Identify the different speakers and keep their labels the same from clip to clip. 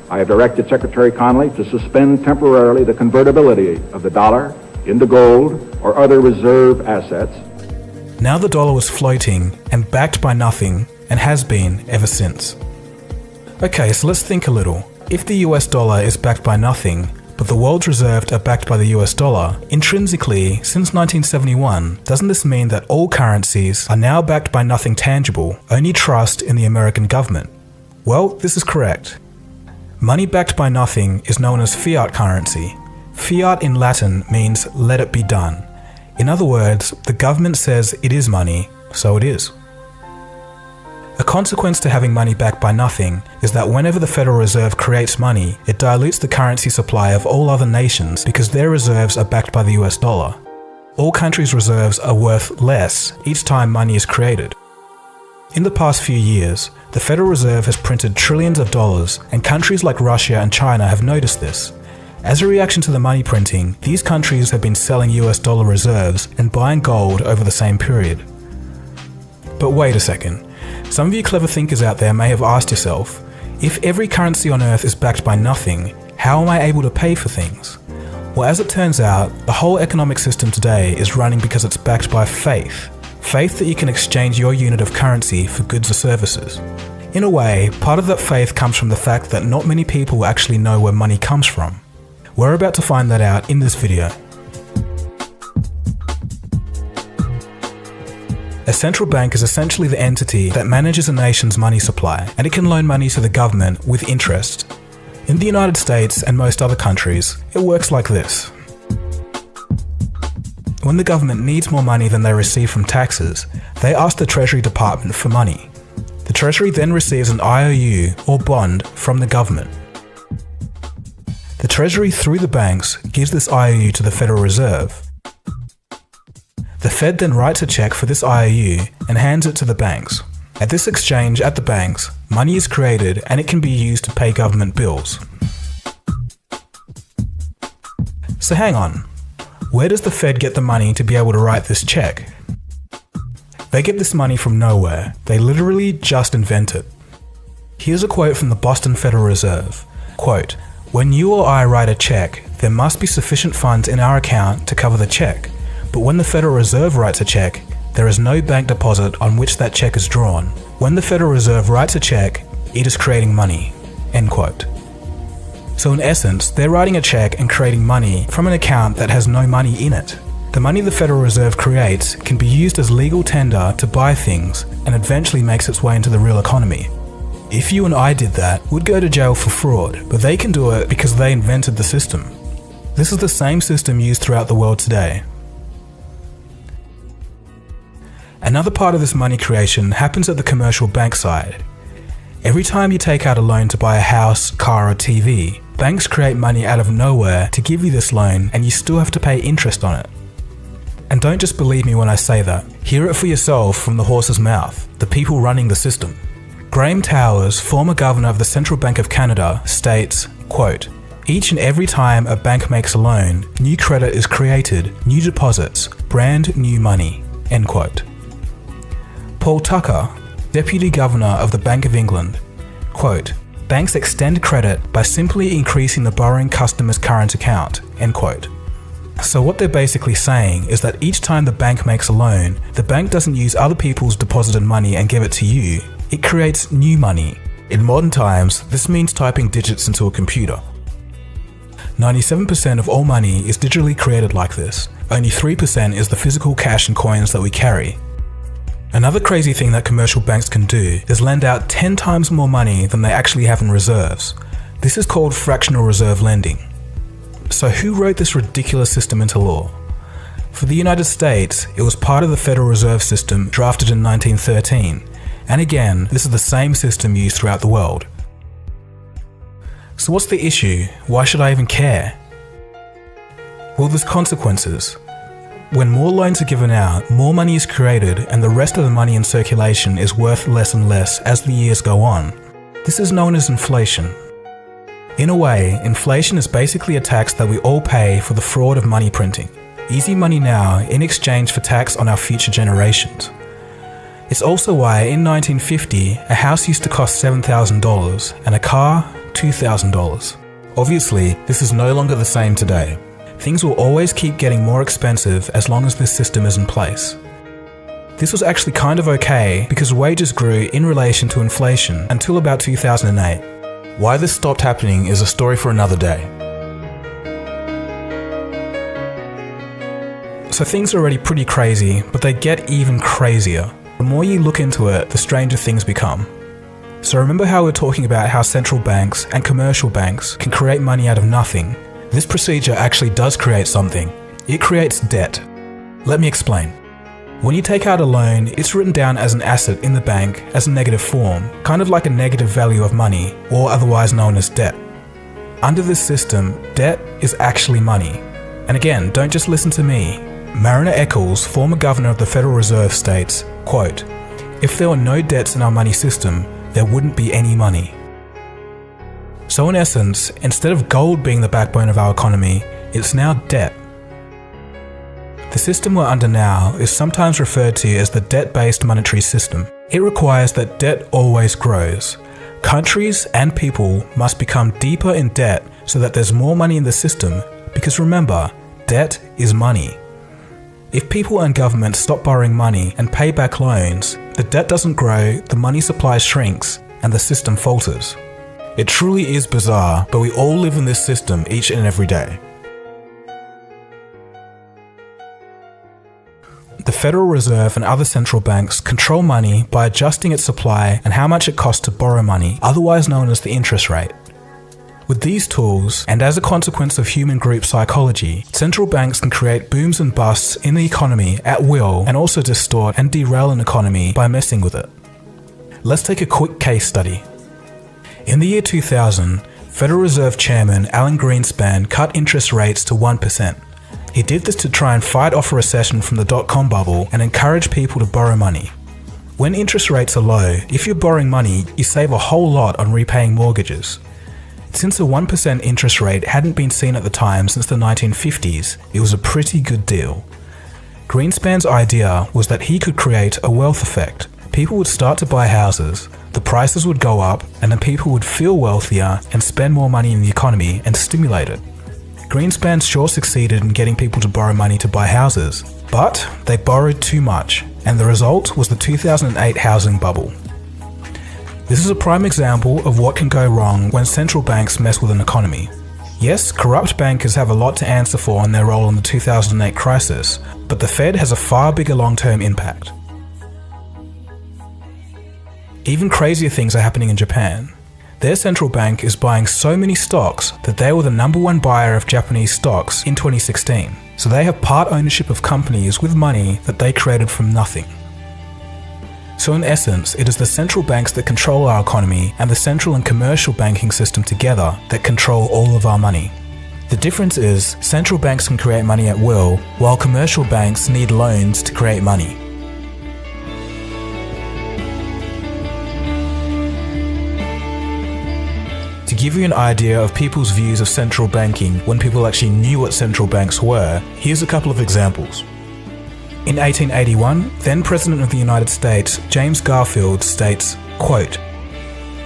Speaker 1: I have directed Secretary Connally to suspend temporarily the convertibility of the dollar into gold or other reserve assets.
Speaker 2: Now the dollar was floating and backed by nothing, and has been ever since. Okay, so let's think a little. If the US dollar is backed by nothing, but the world's reserves are backed by the US dollar, intrinsically, since 1971, doesn't this mean that all currencies are now backed by nothing tangible, only trust in the American government? Well, this is correct. Money backed by nothing is known as fiat currency. Fiat in Latin means let it be done. In other words, the government says it is money, so it is. A consequence to having money backed by nothing is that whenever the Federal Reserve creates money, it dilutes the currency supply of all other nations because their reserves are backed by the US dollar. All countries' reserves are worth less each time money is created. In the past few years, the Federal Reserve has printed trillions of dollars, and countries like Russia and China have noticed this. As a reaction to the money printing, these countries have been selling US dollar reserves and buying gold over the same period. But wait a second. Some of you clever thinkers out there may have asked yourself, if every currency on Earth is backed by nothing, how am I able to pay for things? Well, as it turns out, the whole economic system today is running because it's backed by faith. Faith that you can exchange your unit of currency for goods or services. In a way, part of that faith comes from the fact that not many people actually know where money comes from. We're about to find that out in this video. A central bank is essentially the entity that manages a nation's money supply, and it can loan money to the government with interest. In the United States and most other countries, it works like this. When the government needs more money than they receive from taxes, they ask the Treasury Department for money. The Treasury then receives an IOU or bond from the government. The Treasury, through the banks, gives this IOU to the Federal Reserve. The Fed then writes a check for this IOU and hands it to the banks. At this exchange at the banks, money is created and it can be used to pay government bills. So hang on, where does the Fed get the money to be able to write this check? They get this money from nowhere. They literally just invent it. Here's a quote from the Boston Federal Reserve. Quote, "When you or I write a check, there must be sufficient funds in our account to cover the check. But when the Federal Reserve writes a check, there is no bank deposit on which that check is drawn. When the Federal Reserve writes a check, it is creating money." End quote. So in essence, they're writing a check and creating money from an account that has no money in it. The money the Federal Reserve creates can be used as legal tender to buy things and eventually makes its way into the real economy. If you and I did that, we'd go to jail for fraud, but they can do it because they invented the system. This is the same system used throughout the world today. Another part of this money creation happens at the commercial bank side. Every time you take out a loan to buy a house, car or TV, banks create money out of nowhere to give you this loan, and you still have to pay interest on it. And don't just believe me when I say that. Hear it for yourself from the horse's mouth, the people running the system. Graham Towers, former governor of the Central Bank of Canada, states, quote, "Each and every time a bank makes a loan, new credit is created, new deposits, brand new money." End quote. Paul Tucker, Deputy Governor of the Bank of England, quote, "Banks extend credit by simply increasing the borrowing customer's current account." End quote. So what they're basically saying is that each time the bank makes a loan, the bank doesn't use other people's deposited money and give it to you. It creates new money. In modern times, this means typing digits into a computer. 97% of all money is digitally created like this. Only 3% is the physical cash and coins that we carry. Another crazy thing that commercial banks can do is lend out 10 times more money than they actually have in reserves. This is called fractional reserve lending. So who wrote this ridiculous system into law? For the United States, it was part of the Federal Reserve System drafted in 1913. And again, this is the same system used throughout the world. So what's the issue? Why should I even care? Well, there's consequences. When more loans are given out, more money is created, and the rest of the money in circulation is worth less and less as the years go on. This is known as inflation. In a way, inflation is basically a tax that we all pay for the fraud of money printing. Easy money now in exchange for tax on our future generations. It's also why in 1950, a house used to cost $7,000 and a car $2,000. Obviously, this is no longer the same today. Things will always keep getting more expensive as long as this system is in place. This was actually kind of okay because wages grew in relation to inflation until about 2008. Why this stopped happening is a story for another day. So things are already pretty crazy, but they get even crazier. The more you look into it, the stranger things become. So remember how we're talking about how central banks and commercial banks can create money out of nothing? This procedure actually does create something. It creates debt. Let me explain. When you take out a loan, it's written down as an asset in the bank as a negative form, kind of like a negative value of money, or otherwise known as debt. Under this system, debt is actually money. And again, don't just listen to me. Mariner Eccles, former governor of the Federal Reserve, states, quote, "If there were no debts in our money system, there wouldn't be any money." So in essence, instead of gold being the backbone of our economy, it's now debt. The system we're under now is sometimes referred to as the debt-based monetary system. It requires that debt always grows. Countries and people must become deeper in debt so that there's more money in the system, because remember, debt is money. If people and governments stop borrowing money and pay back loans, the debt doesn't grow, the money supply shrinks, and the system falters. It truly is bizarre, but we all live in this system each and every day. The Federal Reserve and other central banks control money by adjusting its supply and how much it costs to borrow money, otherwise known as the interest rate. With these tools, and as a consequence of human group psychology, central banks can create booms and busts in the economy at will and also distort and derail an economy by messing with it. Let's take a quick case study. In the year 2000, Federal Reserve Chairman Alan Greenspan cut interest rates to 1%. He did this to try and fight off a recession from the dot-com bubble and encourage people to borrow money. When interest rates are low, if you're borrowing money, you save a whole lot on repaying mortgages. Since a 1% interest rate hadn't been seen at the time since the 1950s, it was a pretty good deal. Greenspan's idea was that he could create a wealth effect. People would start to buy houses, the prices would go up, and then people would feel wealthier and spend more money in the economy and stimulate it. Greenspan sure succeeded in getting people to borrow money to buy houses, but they borrowed too much, and the result was the 2008 housing bubble. This is a prime example of what can go wrong when central banks mess with an economy. Yes, corrupt bankers have a lot to answer for in their role in the 2008 crisis, but the Fed has a far bigger long-term impact. Even crazier things are happening in Japan. Their central bank is buying so many stocks that they were the #1 buyer of Japanese stocks in 2016. So they have part ownership of companies with money that they created from nothing. So in essence, it is the central banks that control our economy and the central and commercial banking system together that control all of our money. The difference is, central banks can create money at will, while commercial banks need loans to create money. To give you an idea of people's views of central banking when people actually knew what central banks were, here's a couple of examples. In 1881, then President of the United States, James Garfield, states, quote,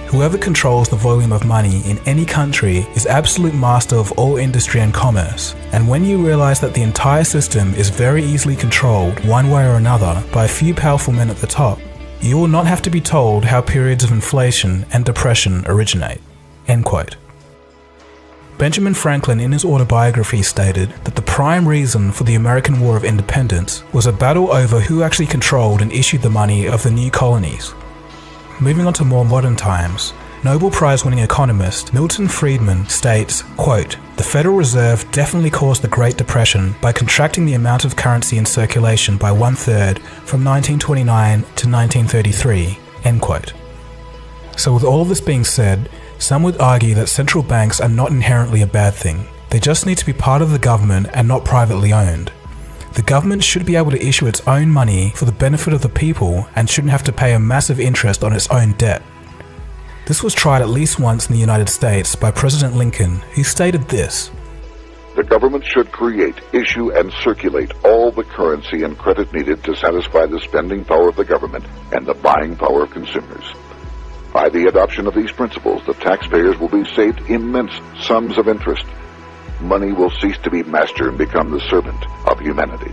Speaker 2: "Whoever controls the volume of money in any country is absolute master of all industry and commerce, and when you realize that the entire system is very easily controlled one way or another by a few powerful men at the top, you will not have to be told how periods of inflation and depression originate." End quote. Benjamin Franklin in his autobiography stated that the prime reason for the American War of Independence was a battle over who actually controlled and issued the money of the new colonies. Moving on to more modern times, Nobel Prize-winning economist Milton Friedman states, quote, "The Federal Reserve definitely caused the Great Depression by contracting the amount of currency in circulation by 1/3 from 1929 to 1933, end quote. So with all of this being said, some would argue that central banks are not inherently a bad thing. They just need to be part of the government and not privately owned. The government should be able to issue its own money for the benefit of the people and shouldn't have to pay a massive interest on its own debt. This was tried at least once in the United States by President Lincoln, who stated this,
Speaker 3: "The government should create, issue, and circulate all the currency and credit needed to satisfy the spending power of the government and the buying power of consumers. By the adoption of these principles, the taxpayers will be saved immense sums of interest. Money will cease to be master and become the servant of humanity.